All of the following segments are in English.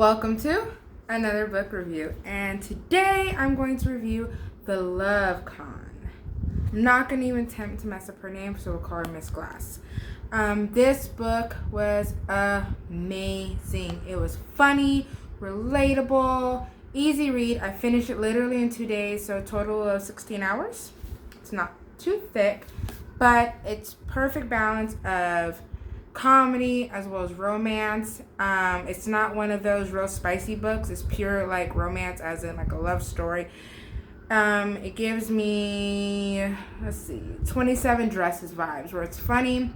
Welcome to another book review, and today I'm going to review The Love Con. I'm not going to even attempt to mess up her name, so we'll call her Miss Glass. This book was amazing. It was funny, relatable, easy read. I finished it literally in 2 days, so a total of 16 hours. It's not too thick, but it's perfect balance of comedy as well as romance. It's not one of those real spicy books. It's pure like romance, as in like a love story. It gives me 27 Dresses vibes, where it's funny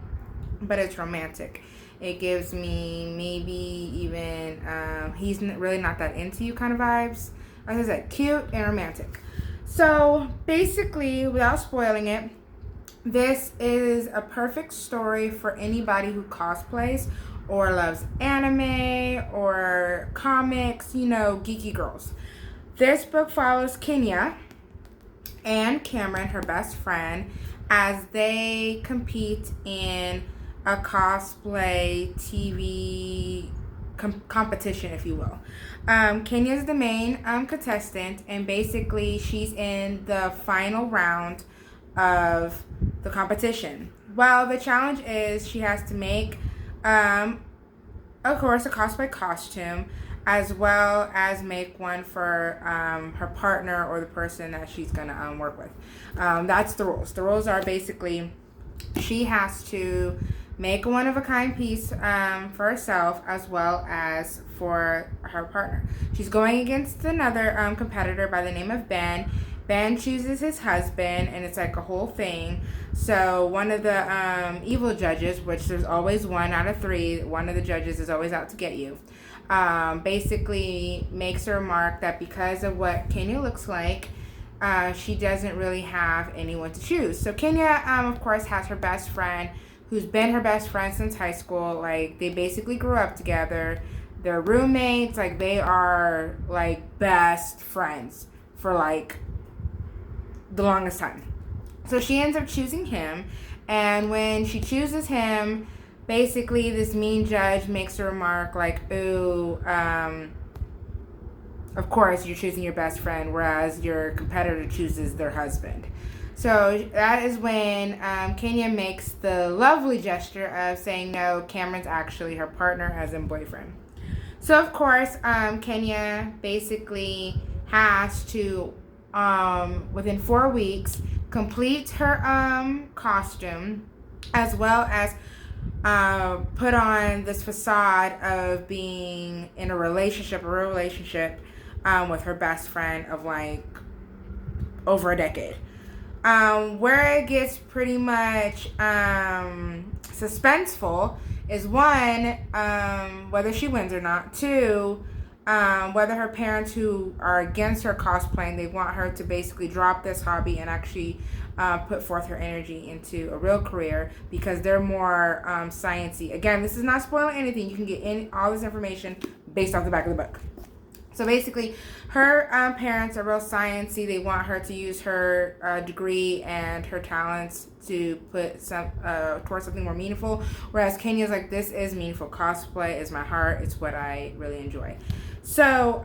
but it's romantic. It gives me maybe even he's really not that into you kind of vibes. Like I said, cute and romantic. So basically, without spoiling it, this is a perfect story for anybody who cosplays or loves anime or comics, geeky girls. This book follows Kenya and Cameron, her best friend, as they compete in a cosplay TV competition, if you will. Kenya is the main contestant, and basically she's in the final round of the competition. Well, the challenge is she has to make, of course, a cosplay costume, as well as make one for her partner or the person that she's going to work with. That's the rules. The rules are basically she has to make a one-of-a-kind piece for herself as well as for her partner. She's going against another competitor by the name of Ben. Ben chooses his husband, and it's like a whole thing. So one of the evil judges, which there's always 1 out of 3, one of the judges is always out to get you, basically makes a remark that because of what Kenya looks like, she doesn't really have anyone to choose. So Kenya, of course, has her best friend, who's been her best friend since high school. Like, they basically grew up together. They're roommates. Like, they are, like, best friends for, like, the longest time. So she ends up choosing him, and when she chooses him, basically this mean judge makes a remark like, ooh, of course you're choosing your best friend, whereas your competitor chooses their husband. So that is when Kenya makes the lovely gesture of saying no, Cameron's actually her partner, as in boyfriend. So of course, Kenya basically has to within 4 weeks, complete her costume, as well as put on this facade of being in a relationship, with her best friend of like over a decade. Where it gets pretty much suspenseful is 1, whether she wins or not. 2, whether her parents, who are against her cosplaying, they want her to basically drop this hobby and actually put forth her energy into a real career, because they're more sciencey. Again, this is not spoiling anything. You can get all this information based off the back of the book. So basically, her parents are real sciencey. They want her to use her degree and her talents to put towards something more meaningful. Whereas Kenya's like, this is meaningful. Cosplay is my heart. It's what I really enjoy. So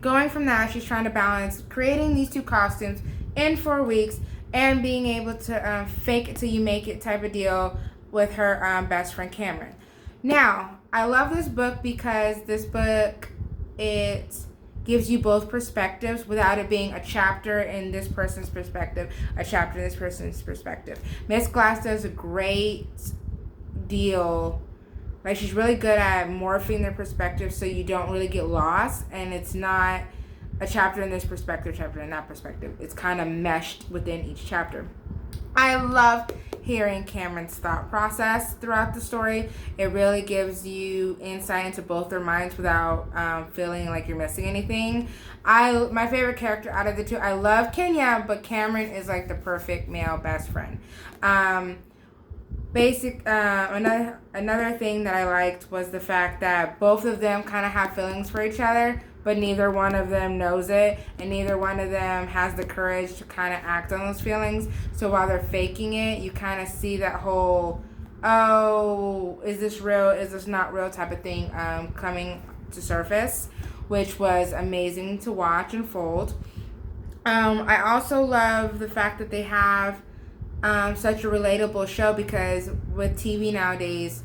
going from that, she's trying to balance creating these 2 costumes in 4 weeks and being able to fake it till you make it type of deal with her best friend Cameron. Now, I love this book because this book, it gives you both perspectives without it being a chapter in this person's perspective, a chapter in this person's perspective. Miss Glass does a great deal. Like, she's really good at morphing their perspective so you don't really get lost, and it's not a chapter in this perspective, chapter in that perspective. It's kind of meshed within each chapter. I love hearing Cameron's thought process throughout the story. It really gives you insight into both their minds without feeling like you're missing anything. My favorite character out of the 2, I love Kenya, but Cameron is like the perfect male best friend. Another thing that I liked was the fact that both of them kind of have feelings for each other, but neither one of them knows it, and neither one of them has the courage to kind of act on those feelings. So while they're faking it, you kind of see that whole, oh, is this real, is this not real type of thing coming to surface, which was amazing to watch unfold. I also love the fact that they have such a relatable show, because with TV nowadays,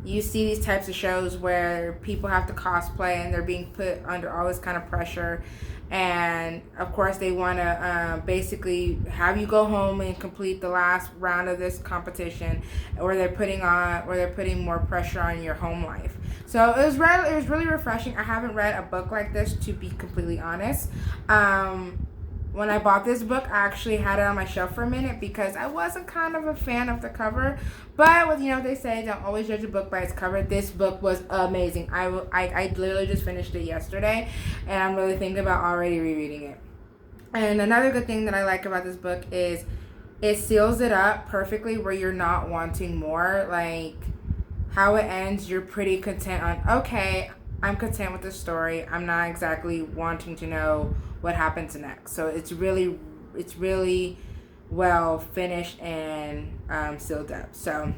you see these types of shows where people have to cosplay and they're being put under all this kind of pressure. And of course, they want to basically have you go home and complete the last round of this competition, or they're putting more pressure on your home life. So it was really refreshing. I haven't read a book like this, to be completely honest. When I bought this book, I actually had it on my shelf for a minute because I wasn't kind of a fan of the cover. But with, they say don't always judge a book by its cover. This book was amazing. I literally just finished it yesterday, and I'm really thinking about already rereading it. And another good thing that I like about this book is it seals it up perfectly where you're not wanting more. Like how it ends, you're pretty content on, okay, I'm content with the story. I'm not exactly wanting to know what happens next. So it's really well finished and sealed up. So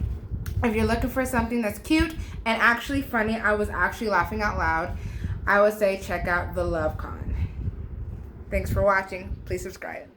if you're looking for something that's cute and actually funny, I was actually laughing out loud, I would say check out The Love Con. Thanks for watching. Please subscribe.